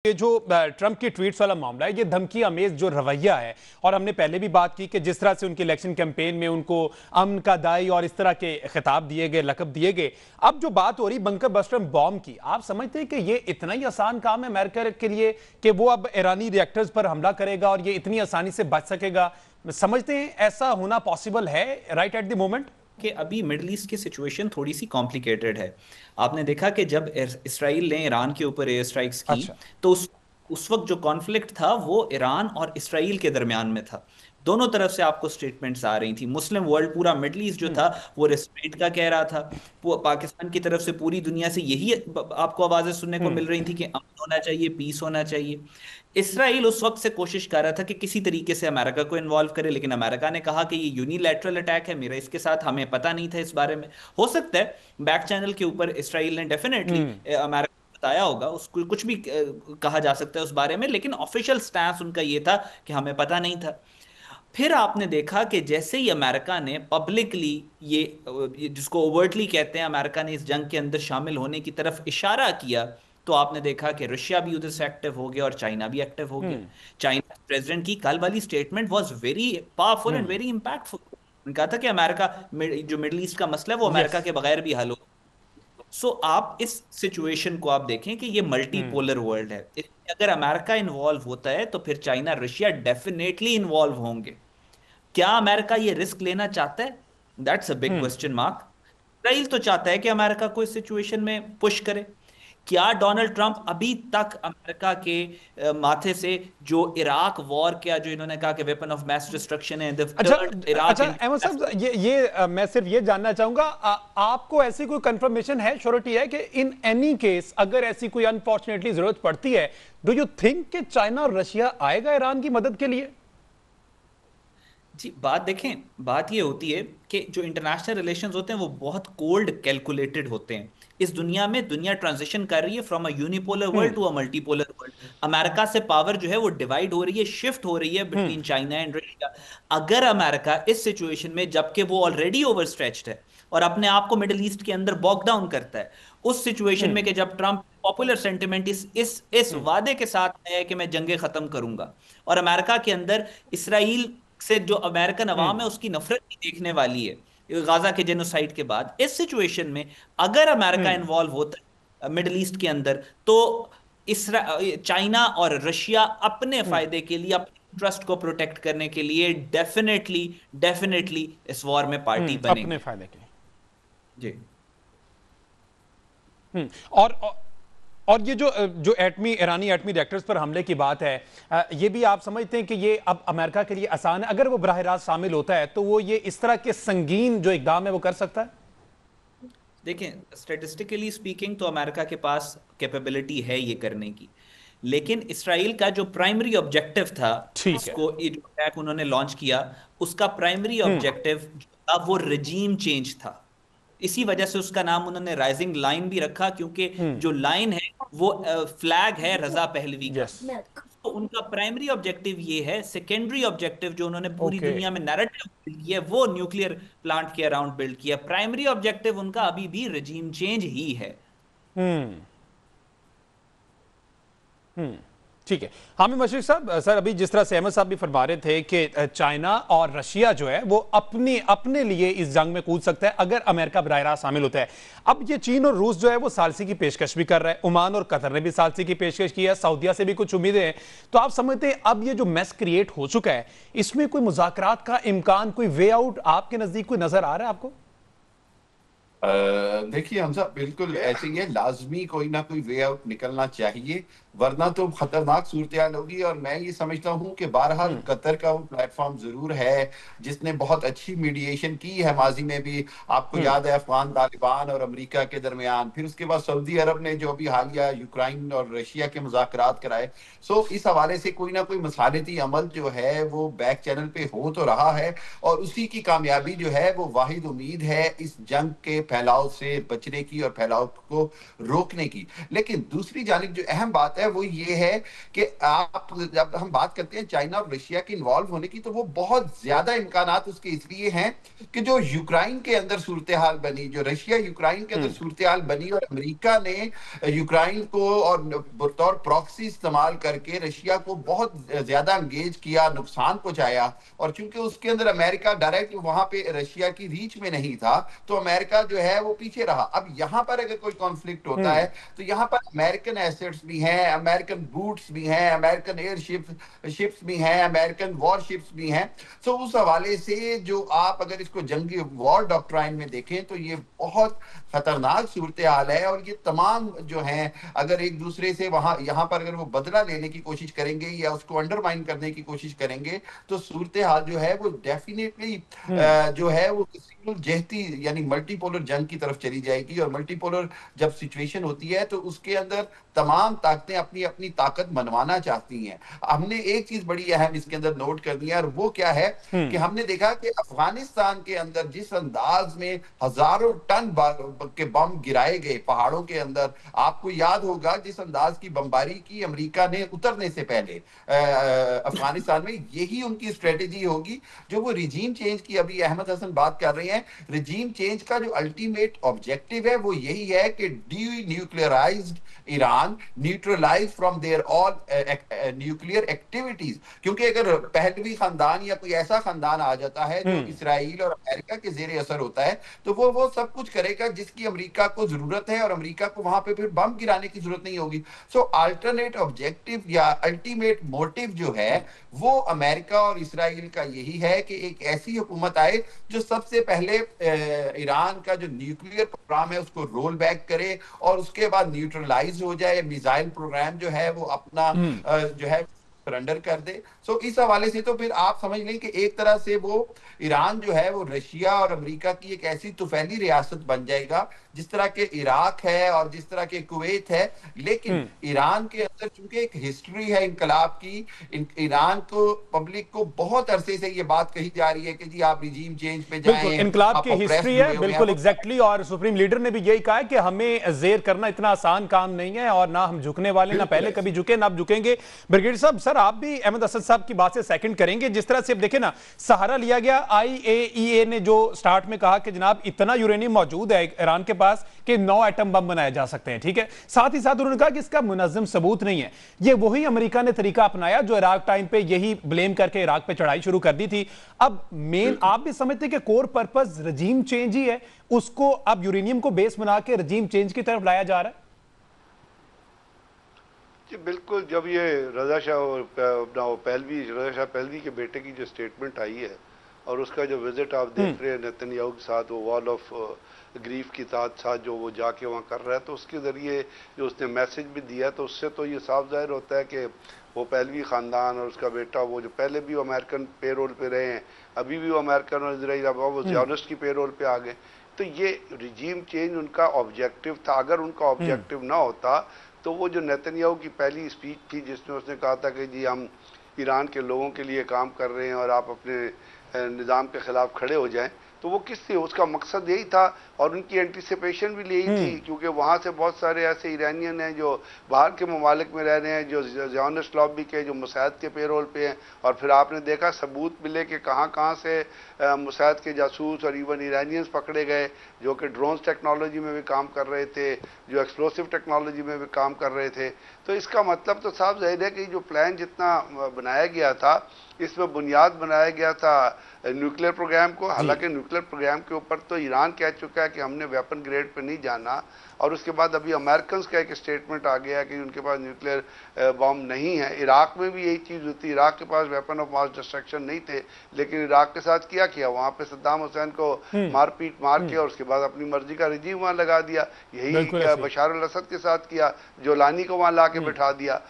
ये जो ट्रंप की ट्वीट्स वाला मामला है, ये धमकी अमेज जो रवैया है, और हमने पहले भी बात की कि जिस तरह से उनके इलेक्शन कैंपेन में उनको अमन का दाई और इस तरह के खिताब दिए गए, लकब दिए गए। अब जो बात हो रही बंकर बस्टर बॉम्ब की, आप समझते हैं कि ये इतना ही आसान काम है अमेरिका के लिए कि वो अब ईरानी रिएक्टर्स पर हमला करेगा और ये इतनी आसानी से बच सकेगा? समझते हैं ऐसा होना पॉसिबल है राइट एट द मोमेंट? कि अभी मिडल ईस्ट की सिचुएशन थोड़ी सी कॉम्प्लिकेटेड है। आपने देखा कि जब इसराइल ने ईरान के ऊपर एयर स्ट्राइक्स की, अच्छा। तो उस वक्त जो कॉन्फ्लिक्ट था वो ईरान और इसराइल के दरमियान में था। दोनों तरफ से आपको स्टेटमेंट्स आ रही थी। मुस्लिम वर्ल्ड, पूरा मिडल ईस्ट जो था वो रेस्ट्रेंट का कह रहा था। पाकिस्तान की तरफ से पूरी दुनिया से यही आपको आवाजें सुनने को मिल रही थी कि अमन होना चाहिए, पीस होना चाहिए। इसराइल उस वक्त से कोशिश कर रहा था कि किसी तरीके से अमेरिका को इन्वॉल्व करे, लेकिन अमेरिका ने कहा कि ये यूनिलैटरल अटैक है, मेरा इसके साथ, हमें पता नहीं था इस बारे में। हो सकता है बैक चैनल के ऊपर इसराइल ने डेफिनेटली अमेरिका बताया होगा, उसको कुछ भी कहा जा सकता है उस बारे में, लेकिन ऑफिशियल स्टैंस उनका ये था कि हमें पता नहीं था। फिर आपने देखा कि जैसे ही अमेरिका ने पब्लिकली ये जिसको ओवर्टली कहते हैं, अमेरिका ने इस जंग के अंदर शामिल होने की तरफ इशारा किया, तो आपने देखा कि रशिया भी उधर से एक्टिव हो गया और चाइना भी एक्टिव हो गया। चाइना प्रेसिडेंट की कल वाली statement was very powerful and very impactful. उन्होंने कहा था कि अमेरिका, जो मिडिल ईस्ट का मसला है वो यस। अमेरिका के बगैर भी हल हो। सो आप इस सिचुएशन को आप देखें कि ये मल्टीपोलर वर्ल्ड है। अगर अमेरिका इन्वॉल्व होता है तो फिर चाइना रशिया डेफिनेटली इन्वॉल्व होंगे। क्या अमेरिका ये रिस्क लेना चाहता है? That's a big question mark. Israel तो चाहता है कि अमेरिका को इस सिचुएशन में पुश करे। क्या डोनाल्ड ट्रंप अभी तक अमेरिका के माथे से जो इराक वॉर किया, जो इन्होंने कहा कि वेपन ऑफ मैस डिस्ट्रक्शन है, अच्छा। इराक अच्छा अहमद साहब, मैं सिर्फ ये जानना चाहूंगा, आपको ऐसी कोई कंफर्मेशन है, श्योरिटी है कि इन एनी केस अगर ऐसी कोई अनफॉर्चुनेटली जरूरत पड़ती है, डू यू थिंक कि चाइना और रशिया आएगा ईरान की मदद के लिए? जी, बात देखें, बात ये होती है कि जो इंटरनेशनल रिलेशंस होते हैं वो बहुत कोल्ड कैलकुलेटेड होते हैं। इस दुनिया में दुनिया ट्रांजिशन कर रही है from a unipolar world to a multipolar world. America से पावर जो है वो डिवाइड हो रही है, शिफ्ट हो रही है बिटवीन चाइना एंड रशिया। अगर अमेरिका इस सिचुएशन में, जबकि वो ऑलरेडी ओवरस्ट्रेच्ड है और अपने आप को मिडिल ईस्ट के अंदर बॉक डाउन करता है, उस सिचुएशन में कि जब ट्रंप पॉपुलर सेंटिमेंट इस वादे के साथ है कि मैं जंगे खत्म करूंगा, और अमेरिका के अंदर इसराइल से जो अमेरिकन अवाम है उसकी नफरत भी देखने वाली है गाजा के जेनोसाइड के बाद, इस सिचुएशन में अगर अमेरिका इन्वॉल्व होता है मिडिल ईस्ट के अंदर, तो चाइना और रशिया अपने फायदे के लिए, अपने इंटरेस्ट को प्रोटेक्ट करने के लिए डेफिनेटली डेफिनेटली इस वॉर में पार्टी अपने बनेंगे। फायदे के लिए। जी। और ये जो एटमी ईरानी एटमी रिएक्टर्स पर हमले की बात है, ये भी आप समझते हैं कि ये अब अमेरिका के लिए आसान है? अगर वो बराह रास्त शामिल होता है तो वो ये इस तरह के संगीन जो इकदाम है वो कर सकता है? देखें, स्टेटिस्टिकली स्पीकिंग तो अमेरिका के पास कैपेबिलिटी है ये करने की, लेकिन इसराइल का जो प्राइमरी ऑब्जेक्टिव था, ठीक है। इसको ये जो अटैक उन्होंने लॉन्च किया, उसका प्राइमरी ऑब्जेक्टिव था वो रजीम चेंज था। इसी वजह से उसका नाम उन्होंने राइजिंग लाइन भी रखा, क्योंकि जो लाइन है वो फ्लैग है रजा पहलवी का। यस। तो उनका प्राइमरी ऑब्जेक्टिव ये है। सेकेंडरी ऑब्जेक्टिव जो उन्होंने पूरी ओके। दुनिया में नैरेटिव बिल्ड किया है वो न्यूक्लियर प्लांट के अराउंड बिल्ड किया। प्राइमरी ऑब्जेक्टिव उनका अभी भी रजीम चेंज ही है। हम्म। ठीक है। हामिद मशरिक साहब, सर अभी जिस तरह से अहमद साहब भी फरमा रहे थे कि चाइना और रशिया जो है वो अपने लिए इस जंग में कूद सकता है अगर अमेरिका बराह रास्त शामिल होता है। अब ये चीन और रूस जो है वो सालसी की पेशकश भी कर रहा है, ओमान और कतर ने भी सालसी की पेशकश की है, सऊदीया से भी कुछ उम्मीदें हैं। तो आप समझते हैं अब ये जो मैस क्रिएट हो चुका है, इसमें कोई मुज़ाकरात का इम्कान, कोई वे आउट आपके नजदीक कोई नजर आ रहा है आपको? देखिए हमसा, बिल्कुल ऐसे ही है, लाजमी कोई ना कोई वे आउट निकलना चाहिए, वरना तो खतरनाक सूरत हाल होगी। और मैं ये समझता हूँ कि बहरहाल कतर का वो प्लेटफॉर्म जरूर है जिसने बहुत अच्छी मीडिएशन की है माजी में भी। आपको याद है अफगान तालिबान और अमेरिका के दरमियान, फिर उसके बाद सऊदी अरब ने जो अभी हालिया यूक्रेन और रशिया के मुज़ाकरात कराए। सो इस हवाले से कोई ना कोई मसालती अमल जो है वो बैक चैनल पे हो तो रहा है, और उसी की कामयाबी जो है वो वाहिद उम्मीद है इस जंग के फैलाव से बचने की और फैलाव को रोकने की। लेकिन दूसरी जानिब जो अहम बात है बात है वो ये है कि आप जब हम बात करते हैं चाइना और रशिया के इन्वॉल्व होने की, तो वो बहुत ज्यादा इम्कानात उसके इसलिए हैं कि जो यूक्रेन के अंदर सूरत हाल बनी, जो रशिया यूक्रेन के अंदर सूरत हाल बनी और अमेरिका ने यूक्रेन को और बतौर प्रॉक्सी इस्तेमाल करके रशिया को बहुत ज्यादा एंगेज किया, नुकसान पहुंचाया। और चूंकि उसके अंदर अमेरिका डायरेक्ट वहां पे रशिया की रीच में नहीं था, तो अमेरिका जो है वो पीछे रहा। अब यहाँ पर अगर कोई कॉन्फ्लिक्ट होता है तो यहाँ पर अमेरिकन एसेट्स भी हैं, अमेरिकन बूट्स भी हैं, अमेरिकन शिप्स भी हैं, अमेरिकन वॉरशिप्स भी हैं। तो उस हवाले से जो आप अगर इसको जंगी वॉर डॉक्ट्राइन में देखें तो ये बहुत खतरनाक सूरत हाल है। और ये तमाम जो हैं अगर एक दूसरे से वहां यहाँ पर अगर वो बदला लेने की कोशिश करेंगे या उसको अंडरमाइन करने की कोशिश करेंगे, तो सूरत हाल जो है वो डेफिनेटली जो है वो जहती यानी मल्टीपोलर जंग की तरफ चली जाएगी। और मल्टीपोलर जब सिचुएशन होती है तो उसके अंदर तमाम ताकतें अपनी अपनी ताकत मनवाना चाहती हैं। हमने एक चीज बड़ी अहम इसके अंदर नोट कर लिया, और वो क्या है कि हमने देखा कि अफगानिस्तान के अंदर जिस अंदाज में हजारों टन के बम गिराए गए पहाड़ों के अंदर, आपको याद होगा जिस अंदाज की बमबारी की अमेरिका ने उतरने से पहले अफगानिस्तान में, यही उनकी स्ट्रेटेजी होगी। जो वो रिजीम चेंज की अभी अहमद हसन बात कर रहे हैं, रिजीम चेंज का जो अल्टीमेट ऑब्जेक्टिव है वो यही है कि denuclearized Iran, neutralize from there all nuclear activities. क्योंकि अगर पहलवी खानदान या कोई ऐसा खानदान आ जाता है जो इसराइल और अमेरिका के जेर असर होता है, तो वो सब कुछ करेगा जिसकी अमेरिका को जरूरत है, और अमेरिका को वहां पे फिर बम गिराने की जरूरत नहीं होगी। सो अल्टरनेट ऑब्जेक्टिव या अल्टीमेट मोटिव जो है वो अमेरिका और इसराइल का यही है कि एक ऐसी हुकूमत आए जो सबसे पहले ईरान का जो न्यूक्लियर प्रोग्राम है उसको रोल बैक करे, और उसके बाद न्यूट्रलाइज हो जाए, मिसाइल प्रोग्राम जो है वो अपना जो है सरेंडर कर दे। सो इस हवाले से तो फिर आप समझ लें कि एक तरह से वो ईरान जो है वो रशिया और अमेरिका की एक ऐसी तुफैली रियासत बन जाएगा जिस तरह के इराक है और जिस तरह के कुवैत है। लेकिन ईरान के अंदर चूंकि एक हिस्ट्री है इनकलाब की, ईरान को पब्लिक को बहुत अरसे से ये बात कही जा रही है कि जी आप रिजीम चेंज पे जाएं, इनकलाब की हिस्ट्री है, बिल्कुल एग्जैक्टली। और सुप्रीम लीडर ने भी यही कहा है कि हमें जेर करना इतना आसान काम नहीं है, और ना हम झुकने वाले, ना पहले कभी झुके ना अब झुकेंगे। ब्रिगेडियर साहब, सर आप भी अहमद असद साहब की बात से सेकंड करेंगे? जिस तरह से अब देखें ना, सहारा लिया गया, IAEA ने जो स्टार्ट में कहा कि जनाब इतना यूरेनियम मौजूद है ईरान के पास कि 9 एटम बम बनाए जा सकते हैं, ठीक है। साथ ही साथ उन्होंने कहा कि इसका मुनज़्ज़म सबूत नहीं है। ये वही अमेरिका ने तरीका अपनाया जो इराक टाइम पे यही ब्लेम करके इराक पे चढ़ाई शुरू कर दी थी। अब मेन आप भी समझते हैं कि कोर पर्पस रजीम चेंज ही है, उसको अब यूरेनियम को बेस बना के रजीम चेंज की तरफ लाया जा रहा है? जी बिल्कुल। जब ये रजा शाह और रजा शाह पहलवी के बेटे की जो स्टेटमेंट आई है और उसका जो विजिट आप देख रहे हैं नेतन्याहू के साथ, वो वॉल ऑफ ग्रीफ के साथ साथ जो वो जाके वहाँ कर रहा है, तो उसके ज़रिए जो उसने मैसेज भी दिया, तो उससे तो ये साफ जाहिर होता है कि वो पहलवी ख़ानदान और उसका बेटा, वो जो पहले भी वो अमेरिकन पे रोल पे रहे हैं, अभी भी वो अमेरिकन और इसराइल, अब वो ज़ियोनिस्ट की पे रोल पे आ गए। तो ये रिजीम चेंज उनका ऑब्जेक्टिव था। अगर उनका ऑब्जेक्टिव ना होता तो वो जो नेतन्याहू की पहली स्पीच थी जिसमें उसने कहा था कि जी हम ईरान के लोगों के लिए काम कर रहे हैं और आप अपने निज़ाम के ख़िलाफ़ खड़े हो जाएं, तो वो किस थी, उसका मकसद यही था। और उनकी एंटिसिपेशन भी यही थी, क्योंकि वहाँ से बहुत सारे ऐसे ईरानियन हैं जो बाहर के ममालिक में रह रहे हैं, जो ज़ियोनिस्ट लॉबी के, जो मुसैद के पेरोल पे हैं। और फिर आपने देखा सबूत मिले कि कहाँ कहाँ से मुसैद के जासूस और इवन ईरानियंस पकड़े गए जो कि ड्रोन्स टेक्नोलॉजी में भी काम कर रहे थे, जो एक्सप्लोसिव टेक्नोलॉजी में भी काम कर रहे थे। तो इसका मतलब तो साफ जाहिर है कि जो प्लान जितना बनाया गया था, इसमें बुनियाद बनाया गया था न्यूक्लियर प्रोग्राम को। हालांकि न्यूक्लियर प्रोग्राम के ऊपर तो ईरान कह चुका है कि हमने वेपन ग्रेड पे नहीं जाना, और उसके बाद अभी अमेरिकन का एक स्टेटमेंट आ गया कि उनके पास न्यूक्लियर बॉम्ब नहीं है। इराक में भी यही चीज़ होती, इराक के पास वेपन ऑफ मास डिस्ट्रक्शन नहीं थे, लेकिन इराक के साथ क्या किया, वहाँ पे सद्दाम हुसैन को मार पीट मार के और उसके बाद अपनी मर्जी का रिजीम वहाँ लगा दिया। यही बशार अल असद के साथ किया, जोलानी को वहाँ ला के बिठा दिया।